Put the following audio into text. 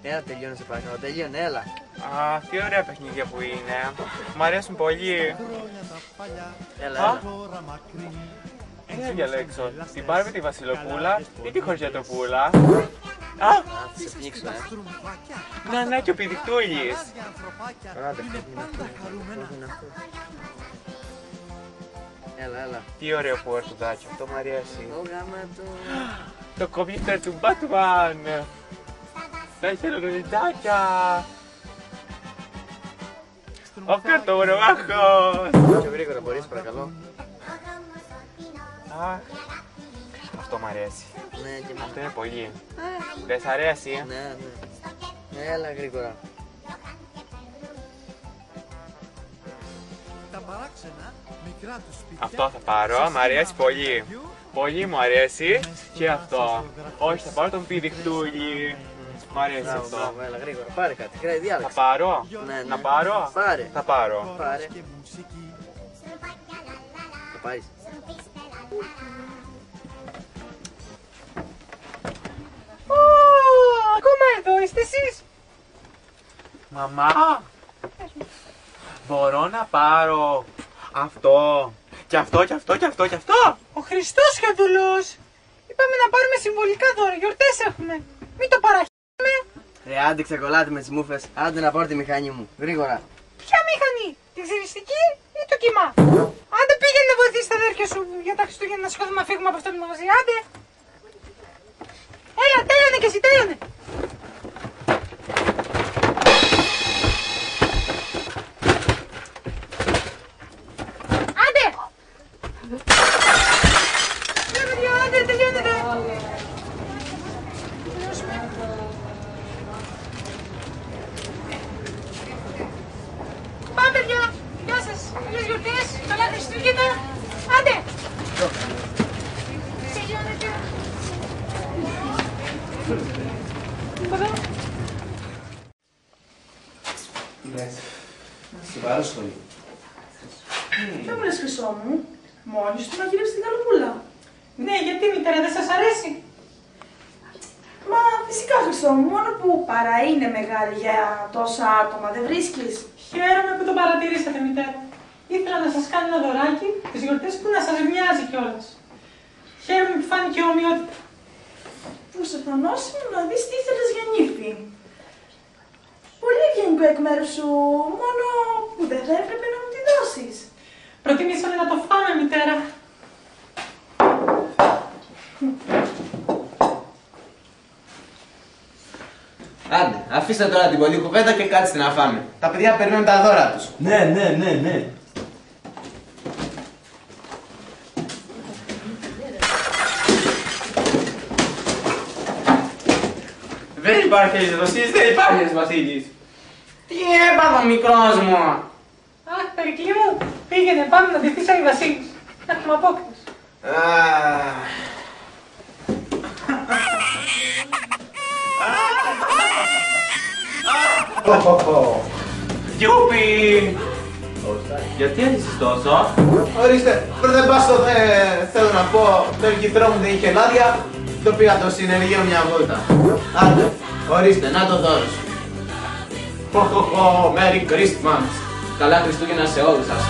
Έλα, τελειώνε, σε παρακαλώ. Τελειώνε, έλα. Α, τι ωραία παιχνίδια που είναι. Μ' αρέσουν πολύ. Έλα. Τι να διαλέξω, την Μπάρμπι τη Βασιλοπούλα ή τη Χωριατοπούλα? Α, Θα σε πνίξω, ναι, και ο Πηδικτούλης. Άντε, φεύγει αυτό. Έλα. Τι ωραίο πορτουδάκι, αυτό μου αρέσει. Ω, γάμα το. Το κομπιούτερ του Batman. Τα χελονιδάκια. Ο καρτογραφός. Πιο γρήγορα μπορείς, παρακαλώ. Αχ, αυτό μου αρέσει. Ναι, και εμένα. Αυτό είναι πολύ. Δεν σ' αρέσει? Ναι. Έλα, γρήγορα. Αυτό θα πάρω, μ' αρέσει πολύ. Πολύ μου αρέσει και αυτό. Όχι, θα πάρω τον Πηδικτούλη. Μ' αρέσει αυτό. Μπράβο, έλα, γρήγορα. Πάρε κάτι, κράτη Θα διάλεξη. πάρω? Ναι. Να πάρω? Πάρε. Θα πάρω. Πάρε. Θα πάρεις. Ακόμα εδώ είστε εσείς? Μαμά, μπορώ να πάρω αυτό και αυτό και αυτό και αυτό και αυτό? Ο Χριστός Χαδουλός. Είπαμε να πάρουμε συμβολικά δώρα, γιορτές έχουμε. Μην το παραχύουμε. Ρε, άντε ξεκολλάτε με τις μούφες. Άντε να πάρω τη μηχανή μου. Γρήγορα. Ποια μηχανή, τη ξυριστική ή το κύμα? Άντε πήγαινε να βοηθήσεις τα αδέρφια σου για τα Χριστούγεννα να σηκώθουμε να φύγουμε από αυτό το μαγαζί. Άντε. Έλα, τέλειωνε και εσύ, τέλειωνε. Άντε. Ρε παιδιά, άντε, τελειώνετε. Πάμε παιδιά, γεια σας, καλές γιορτές, καλά Χριστούγεννα, άντε! Τελειώνετε. Εδώ. Τι λες, σε πάρω σχολείο. Δεν μου λες χρυσό μου, μόνη σου μαγείρεψε την καλοπούλα. Ναι, γιατί μητέρα δεν σας αρέσει? Μα φυσικά χρυσό μου, μόνο που παρά είναι μεγάλη για τόσα άτομα, δεν βρίσκεις? Χαίρομαι που το παρατηρήσατε μητέρα. Ήθελα να σας κάνω ένα δωράκι τις γιορτές που να σας μοιάζει κιόλας. Χαίρομαι που φάνηκε ομοιότητα. Προσεφανώσιμο να δεις τι ήθελες για νύφη. Πολύ ευγενικό εκ μέρους σου, μόνο που δεν θα έπρεπε να μου τη δώσεις. Προτιμήσαμε να το φάμε μητέρα. Άντε, αφήστε τώρα την πολλή κουβέντα και κάτσετε να φάμε. Τα παιδιά περιμένουν τα δώρα τους. Ναι. Δεν υπάρχει Βασίλης, δεν υπάρχει Βασίλης. Τι έπαθα μικρός μου. Αχ, Περικλή μου, πήγαινε, πάμε να ντυθείς σαν η Βασίλης. Έχουμε απόκτηση. Γιούπι! Γιατί άρχισες τόσο? Ορίστε, πριν δεν πας στο θέλω να πω, το ελκυθρό μου δεν είχε λάδια, το πήγα το συνεργείο μια βόλτα. Άντε, ορίστε, να το δώρο σου. Merry Christmas! Καλά Χριστούγεννα σε όλους σας.